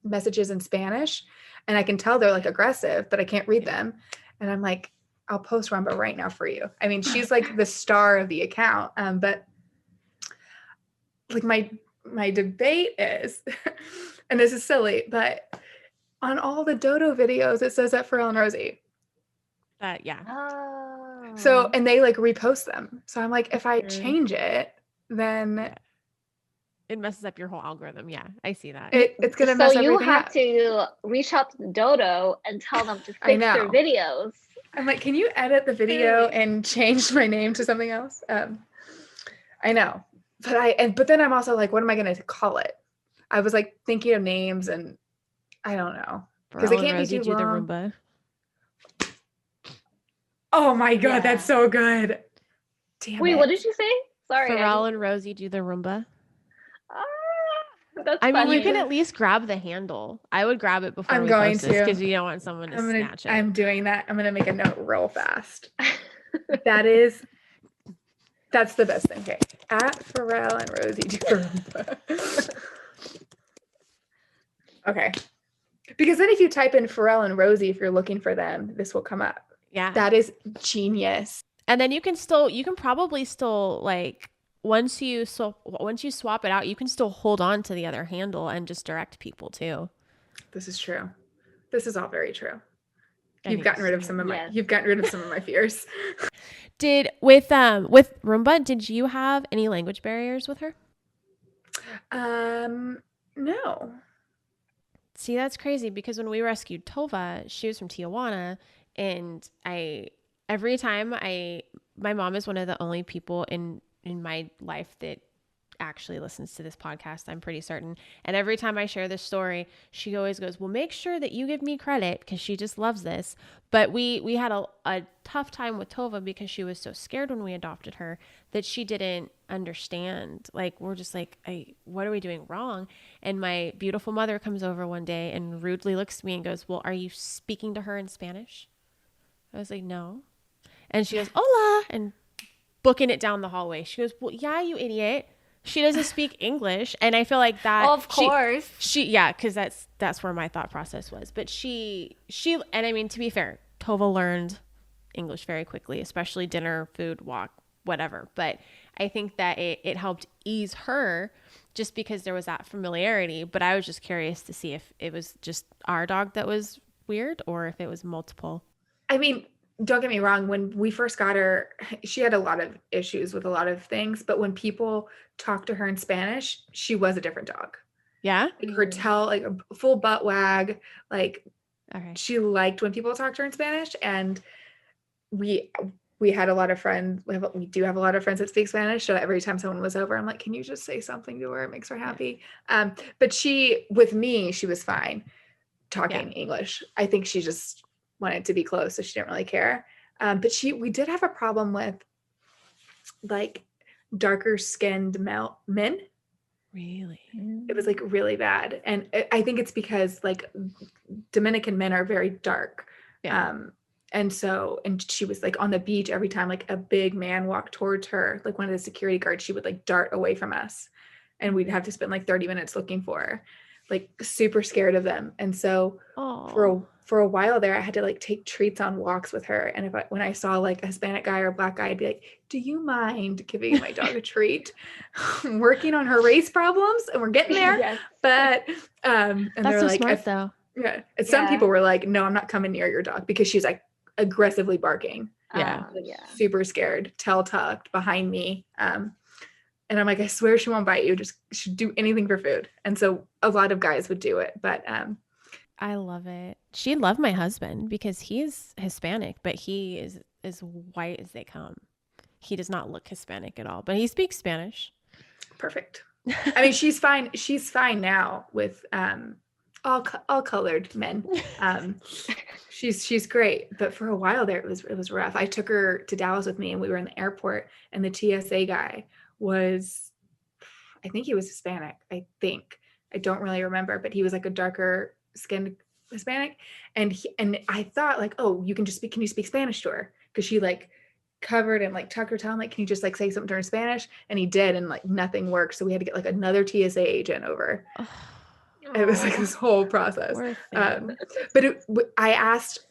messages in Spanish and I can tell they're like aggressive, but I can't read them. And I'm like, I'll post Rumba right now for you. I mean, she's like the star of the account. But like my debate is, and this is silly, but on all the Dodo videos, it says that Pharrell and Rosie. Yeah. Oh. So, and they like repost them. So I'm like, if I change it, then it messes up your whole algorithm. Yeah, I see that. It's going to mess So you everything have up. to reach out to the Dodo and tell them to fix their videos. I'm like, can you edit the video and change my name to something else? I know, but then I'm also like, what am I going to call it? I was like thinking of names and I don't know because it can't be too long. The Rumba. Oh my God, that's so good. Damn Wait, it. what did you say? Sorry. Pharrell and Rosie do the Rumba. That's I mean, funny. you can at least grab the handle. I would grab it before I'm we going post this to. because you don't want someone to snatch it. I'm doing that. I'm gonna make a note real fast. That's the best thing. Okay, at Pharrell and Rosie do Rumba. Okay, because then if you type in Pharrell and Rosie, if you're looking for them, this will come up. Yeah, that is genius. And then you can probably still like once you swap it out, you can still hold on to the other handle and just direct people too. This is true. This is all very true. You've gotten rid of some of my fears. Did with Rumba, did you have any language barriers with her? No. See, that's crazy because when we rescued Tova, she was from Tijuana, and every time my mom is one of the only people in my life that actually listens to this podcast, I'm pretty certain. And every time I share this story, she always goes, well, make sure that you give me credit because she just loves this. But we had a tough time with Tova because she was so scared when we adopted her that she didn't understand. Like, we're just like, what are we doing wrong? And my beautiful mother comes over one day and rudely looks at me and goes, well, are you speaking to her in Spanish? I was like, no. And she goes, hola, and booking it down the hallway. She goes, well, yeah, you idiot. She doesn't speak English. And I feel like that. Of course. Yeah, because that's where my thought process was. But she, and I mean, to be fair, Tova learned English very quickly, especially dinner, food, walk, whatever. But I think that it helped ease her just because there was that familiarity. But I was just curious to see if it was just our dog that was weird or if it was multiple. I mean, don't get me wrong. When we first got her, she had a lot of issues with a lot of things. But when people talked to her in Spanish, she was a different dog. Yeah. Like her tail, like a full butt wag. Like okay. She liked when people talked to her in Spanish. And we had a lot of friends. We do have a lot of friends that speak Spanish. So every time someone was over, I'm like, can you just say something to her? It makes her happy. Yeah. But with me, she was fine talking English. I think she just wanted to be close, so she didn't really care. But we did have a problem with like darker skinned men. Really? It was like really bad. And I think it's because like Dominican men are very dark. Yeah. And she was like on the beach every time like a big man walked towards her, like one of the security guards, she would like dart away from us and we'd have to spend like 30 minutes looking for her, like super scared of them. And so for a while there, I had to like take treats on walks with her. And when I saw like a Hispanic guy or a Black guy, I'd be like, do you mind giving my dog a treat? I'm working on her race problems and we're getting there. Yes. But, and that's they're so like, smart though. Yeah. And some people were like, no, I'm not coming near your dog because she's like aggressively barking. Yeah. Super scared, tail tucked behind me. And I'm like, I swear she won't bite you. Just she'd do anything for food. And so a lot of guys would do it, but, I love it. She'd love my husband because he's Hispanic, but he is as white as they come. He does not look Hispanic at all, but he speaks Spanish. Perfect. I mean, she's fine. She's fine now with all colored men. She's great, but for a while there, it was rough. I took her to Dallas with me, and we were in the airport, and the TSA guy was, I think he was Hispanic. I don't really remember, but he was like a darker skinned Hispanic, and I thought like, oh, can you speak Spanish to her? Because she like covered and like tucked her tail. I'm like, can you just like say something to her in Spanish? And he did, and like nothing worked. So we had to get like another TSA agent over. It was like this whole process. But I asked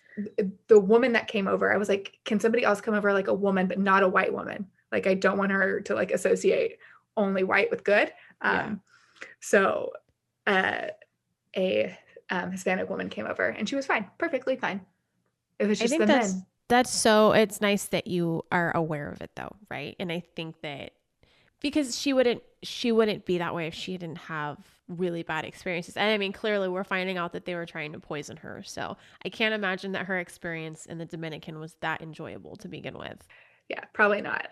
the woman that came over, I was like, can somebody else come over, like a woman, but not a white woman? Like, I don't want her to like associate only white with good. So a Hispanic woman came over, and she was fine, perfectly fine. It was just the men. It's nice that you are aware of it though, right? And I think that because she wouldn't be that way if she didn't have really bad experiences. And I mean, clearly we're finding out that they were trying to poison her. So I can't imagine that her experience in the Dominican was that enjoyable to begin with. Yeah, probably not.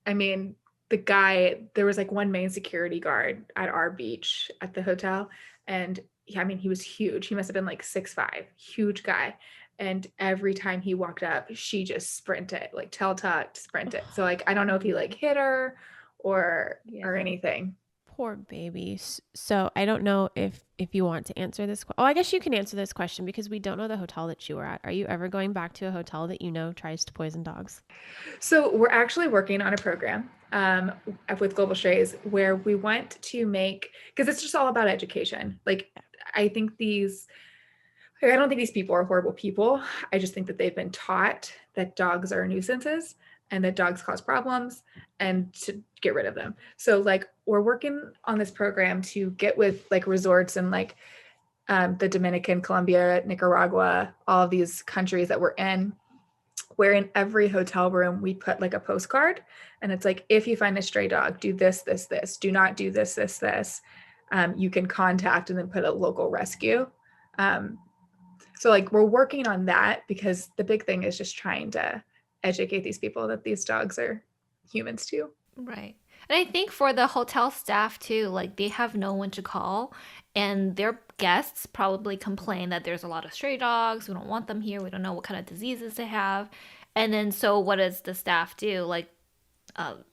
I mean, the guy, there was like one main security guard at our beach at the hotel. And I mean, he was huge. He must have been like 6'5", huge guy. And every time he walked up, she just sprinted, like tail tucked, sprinted. So like, I don't know if he like hit her or anything. Poor baby. So I don't know if you want to answer this. I guess you can answer this question because we don't know the hotel that you were at. Are you ever going back to a hotel that you know tries to poison dogs? So we're actually working on a program with Global Strays where we want to make, because it's just all about education. Like, I don't think these people are horrible people. I just think that they've been taught that dogs are nuisances and that dogs cause problems and to get rid of them. So like, we're working on this program to get with like resorts and like the Dominican, Colombia, Nicaragua, all of these countries that we're in, where in every hotel room we put like a postcard, and it's like, if you find a stray dog, do this, this, this, do not do this, this, this. You can contact and then put a local rescue. So like, we're working on that because the big thing is just trying to educate these people that these dogs are humans too. Right. And I think for the hotel staff too, like they have no one to call, and their guests probably complain that there's a lot of stray dogs. We don't want them here. We don't know what kind of diseases they have. And then so what does the staff do? Like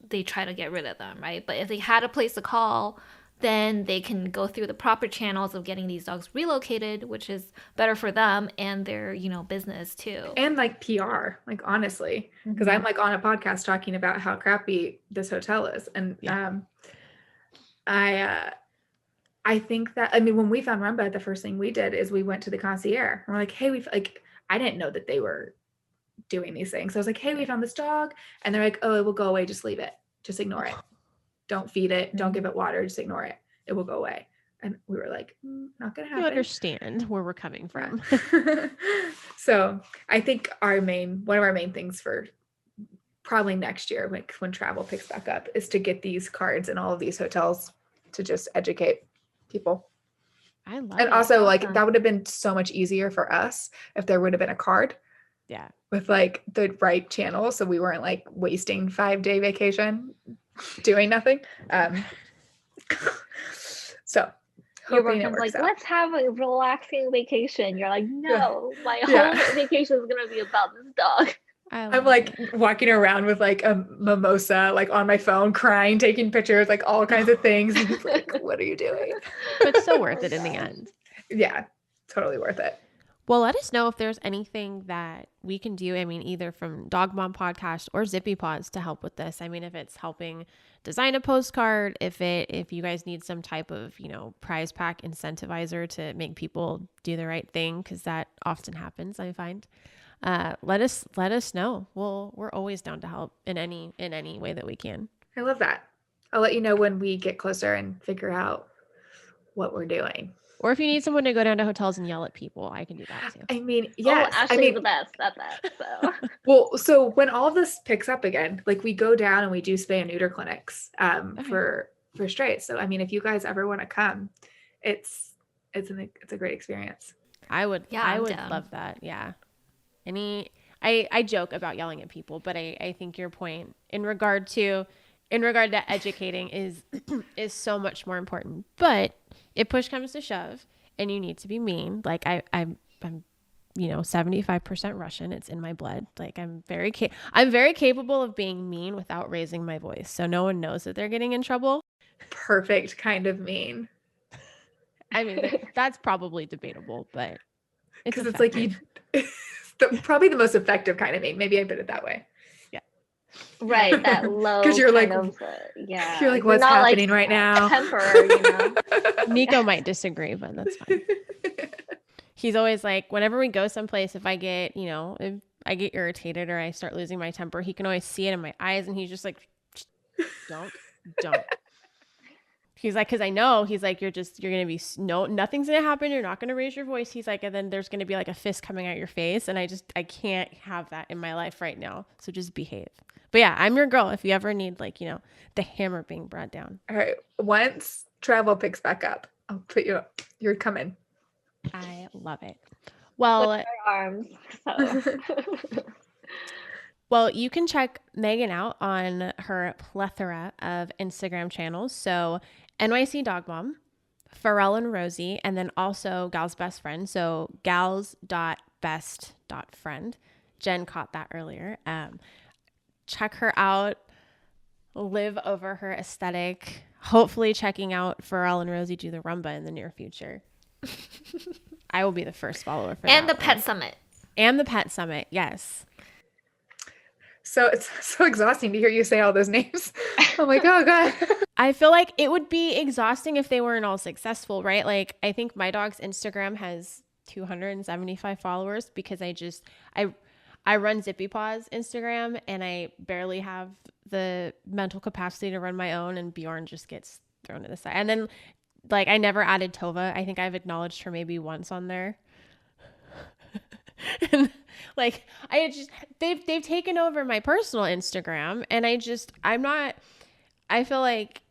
they try to get rid of them, right? But if they had a place to call, then they can go through the proper channels of getting these dogs relocated, which is better for them and their, business too. And like PR, like honestly, because I'm like on a podcast talking about how crappy this hotel is. And I think that, I mean, when we found Rumba, the first thing we did is we went to the concierge. And we're like, hey, I didn't know that they were doing these things. So I was like, hey, we found this dog. And they're like, oh, it will go away. Just leave it. Just ignore it. Don't feed it. Don't give it water. Just ignore it. It will go away. And we were like, not going to happen. You understand where we're coming from. So I think one of our main things for probably next year, when travel picks back up, is to get these cards in all of these hotels to just educate people. I love it. And also awesome. like, that would have been so much easier for us if there would have been a card. Yeah. With like the right channel. So we weren't like wasting 5-day vacation doing nothing. So your boyfriend's like, let's have a relaxing vacation. You're like, no, my whole vacation is gonna be about this dog. I'm like walking around with like a mimosa, like on my phone, crying, taking pictures, like all kinds of things. And he's like, what are you doing? But so worth it in the end. Yeah, totally worth it. Well, let us know if there's anything that we can do. I mean, either from Dog Mom Podcast or ZippyPaws to help with this. I mean, if it's helping design a postcard, if you guys need some type of, prize pack incentivizer to make people do the right thing, because that often happens, I find. Let us know. We're always down to help in any way that we can. I love that. I'll let you know when we get closer and figure out what we're doing. Or if you need someone to go down to hotels and yell at people, I can do that too. I mean, yes. Ashley's the best at that. So. Well, so when all of this picks up again, like we go down and we do spay and neuter clinics for strays. So I mean, if you guys ever want to come, it's a great experience. I would love that. Yeah. I joke about yelling at people, but I think your point in regard to in regard to educating is so much more important. But if push comes to shove and you need to be mean, like I'm 75% Russian. It's in my blood. Like I'm very capable of being mean without raising my voice. So no one knows that they're getting in trouble. Perfect kind of mean. I mean, that's probably debatable, but because it's like probably the most effective kind of mean. Maybe I put it that way. Yeah. Right. That low. Because you're like, yeah. You're like, what's happening right now? Temper, Nico might disagree, but that's fine. He's always like, whenever we go someplace, if I get, if I get irritated or I start losing my temper, he can always see it in my eyes, and he's just like, don't. He's like, because I know, he's like, you're going to be, nothing's going to happen. You're not going to raise your voice. He's like, and then there's going to be like a fist coming out your face. And I can't have that in my life right now. So just behave. But yeah, I'm your girl. If you ever need the hammer being brought down. All right. Once travel picks back up, I'll put you up. You're coming. I love it. Well, with our arms. So. Well, you can check Megan out on her plethora of Instagram channels. So NYC Dog Mom, Pharrell and Rosie, and then also Gal's Best Friend. So gals.best.friend. Jen caught that earlier. Check her out. Live over her aesthetic. Hopefully checking out Pharrell and Rosie do the Rumba in the near future. I will be the first follower for and that the Pet Summit. And the Pet Summit, yes. So it's so exhausting to hear you say all those names. Oh my God. I feel like it would be exhausting if they weren't all successful, right? Like I think my dog's Instagram has 275 followers because I run ZippyPaws Instagram and I barely have the mental capacity to run my own, and Bjorn just gets thrown to the side. And then like I never added Tova. I think I've acknowledged her maybe once on there. And like they've taken over my personal Instagram, and I feel like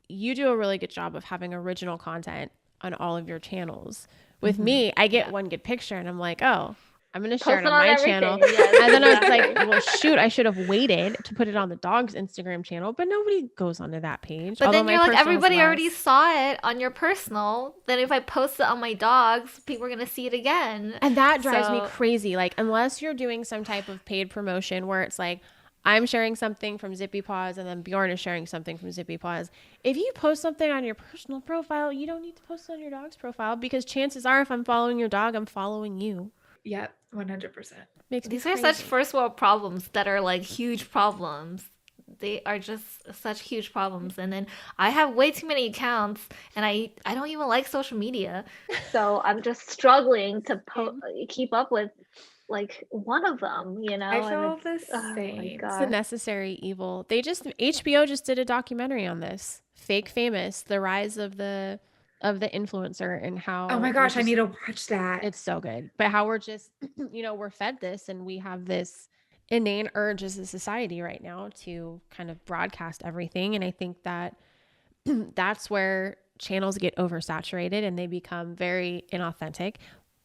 you do a really good job of having original content on all of your channels. With me, I get one good picture and I'm like, oh, I'm going to share it on my channel. Yes, and then I was like, well, shoot, I should have waited to put it on the dog's Instagram channel, but nobody goes onto that page. But then you're like, everybody already saw it on your personal. Then if I post it on my dog's, people are going to see it again. And that drives me crazy. Like, unless you're doing some type of paid promotion where it's like, I'm sharing something from ZippyPaws and then Bjorn is sharing something from ZippyPaws. If you post something on your personal profile, you don't need to post it on your dog's profile, because chances are if I'm following your dog, I'm following you. Yep, 100%. These are such first world problems that are like huge problems. They are just such huge problems. And then I have way too many accounts, and I don't even like social media. So I'm just struggling to keep up with like one of them, I feel the same. It's a necessary evil. HBO just did a documentary on this. Fake Famous, the rise of the influencer, and how, oh my gosh, I need to watch that. It's so good. But how we're just, we're fed this, and we have this inane urge as a society right now to kind of broadcast everything. And I think that that's where channels get oversaturated and they become very inauthentic.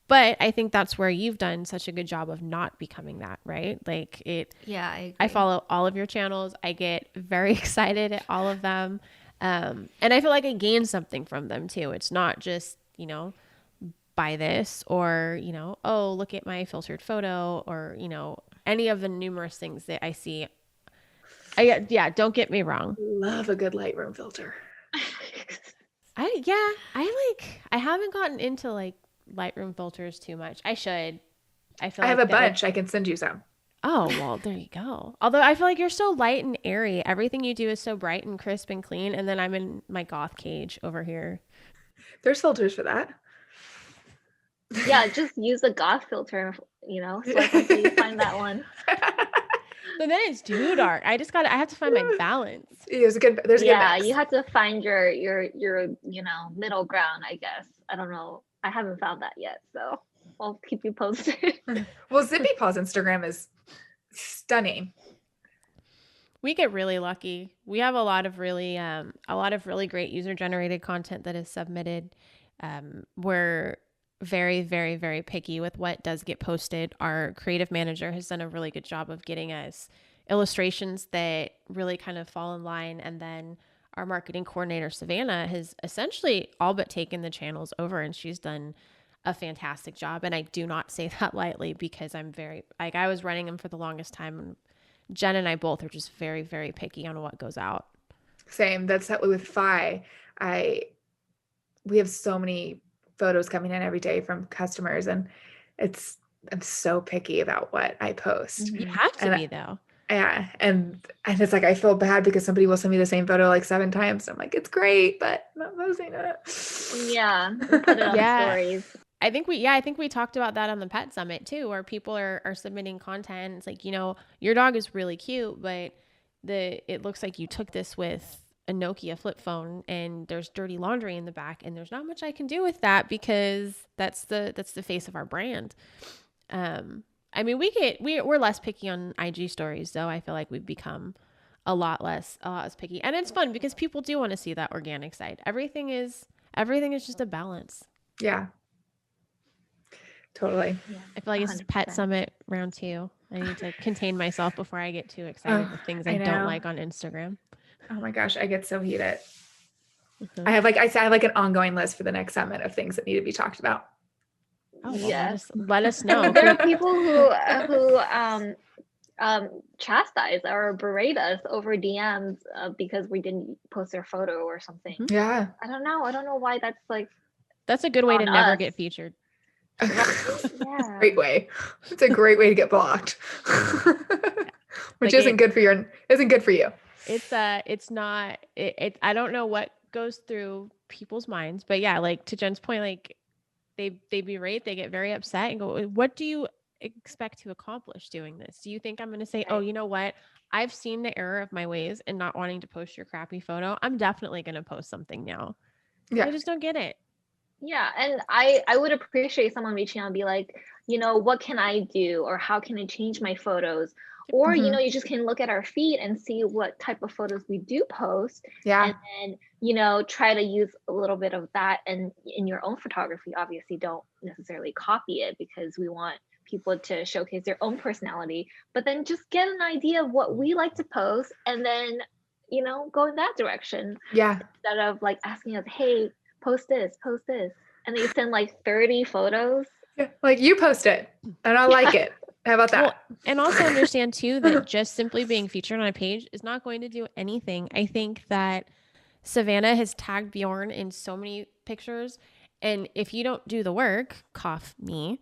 But I think that's where you've done such a good job of not becoming that, right? Like Yeah, I follow all of your channels. I get very excited at all of them. And I feel like I gain something from them too. It's not just, buy this or, oh, look at my filtered photo or, any of the numerous things that I see. Don't get me wrong. Love a good Lightroom filter. I haven't gotten into like Lightroom filters too much. I should. I have a bunch. I can send you some. Oh, well, there you go. Although I feel like you're so light and airy. Everything you do is so bright and crisp and clean. And then I'm in my goth cage over here. There's filters for that. Yeah, just use a goth filter, so until you find that one. But then it's too dark. I have to find my balance. There's a good mix. You have to find your middle ground, I guess. I don't know. I haven't found that yet, so I'll keep you posted. Well, ZippyPaws Instagram is stunning. We get really lucky. We have a lot of really great user-generated content that is submitted. We're very, very, very picky with what does get posted. Our creative manager has done a really good job of getting us illustrations that really kind of fall in line. And then our marketing coordinator, Savannah, has essentially all but taken the channels over, and she's done a fantastic job. And I do not say that lightly, because I'm very, like, I was running them for the longest time, and Jen and I both are just very, very picky on what goes out. Same. That's that way with Fi. We have so many photos coming in every day from customers, and I'm so picky about what I post. You have to be, though. Yeah. And it's like, I feel bad because somebody will send me the same photo like 7 times. I'm like, it's great, but I'm not posting it. Yeah. Put it on stories. I think we talked about that on the Pet Summit too, where people are submitting content. It's like, your dog is really cute, but it looks like you took this with a Nokia flip phone, and there's dirty laundry in the back, and there's not much I can do with that, because that's the face of our brand. I mean, we're less picky on IG stories, though. I feel like we've become a lot less picky, and it's fun because people do want to see that organic side. Everything is just a balance. Yeah. Totally. Yeah, I feel like 100%. It's Pet Summit round 2. I need to contain myself before I get too excited with things I don't like on Instagram. Oh my gosh, I get so heated. Mm-hmm. I have like an ongoing list for the next summit of things that need to be talked about. Oh, well, yes. Let us know. There are people who chastise or berate us over DMs because we didn't post their photo or something. Yeah. I don't know why that's like. That's a good way to never get featured. Yeah. Great way. It's a great way to get blocked. Which isn't good for you. It's not, I don't know what goes through people's minds, but yeah, like to Jen's point, like they berate, they get very upset and go, what do you expect to accomplish doing this? Do you think I'm going to say, oh, you know what? I've seen the error of my ways and not wanting to post your crappy photo. I'm definitely going to post something now. Yeah. I just don't get it. Yeah. And I would appreciate someone reaching out and be like, what can I do? Or how can I change my photos? Or, you just can look at our feed and see what type of photos we do post. Yeah. And then, try to use a little bit of that. And in your own photography, obviously don't necessarily copy it, because we want people to showcase their own personality. But then just get an idea of what we like to post, and then, go in that direction. Yeah. Instead of like asking us, hey, post this. And then you send like 30 photos. Yeah. Like, you post it and I like it. How about that? Well, and also understand too that just simply being featured on a page is not going to do anything. I think that Savannah has tagged Bjorn in so many pictures, and if you don't do the work, cough me,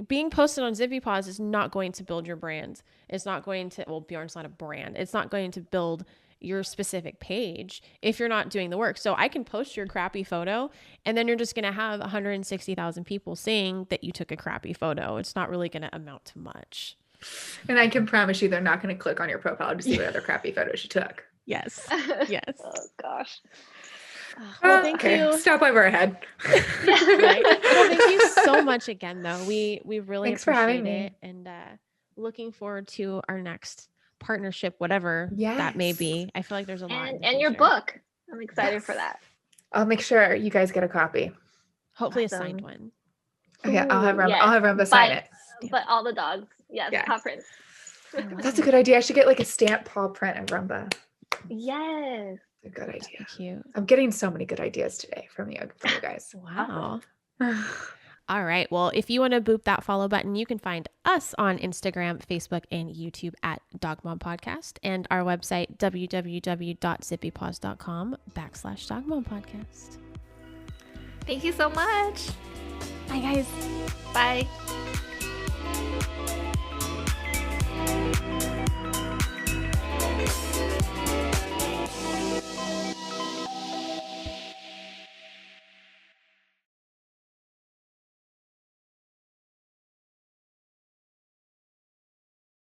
being posted on ZippyPaws is not going to build your brand. It's not going to, well, Bjorn's not a brand. It's not going to build your specific page if you're not doing the work. So I can post your crappy photo, and then you're just going to have 160,000 people saying that you took a crappy photo. It's not really going to amount to much. And I can promise you they're not going to click on your profile to see what other crappy photos you took. Yes. Yes. Oh gosh. Well, thank you. Stop while we're ahead. Right. Well, thank you so much again, though. We really Thanks for having appreciate it, and looking forward to our next partnership, whatever that may be. I feel like there's a lot. And your book. I'm excited for that. I'll make sure you guys get a copy. Hopefully a signed one. Yeah, I'll have Rumba sign it. But all the dogs. Yes. Paw prints. That's a good idea. I should get like a stamp paw print of Rumba. Yes. A good idea. Cute. I'm getting so many good ideas today from you guys. Wow. All right. Well, if you want to boop that follow button, you can find us on Instagram, Facebook, and YouTube at Dog Mom Podcast, and our website, www.zippypaws.com/Dog Mom Podcast. Thank you so much. Bye, guys. Bye.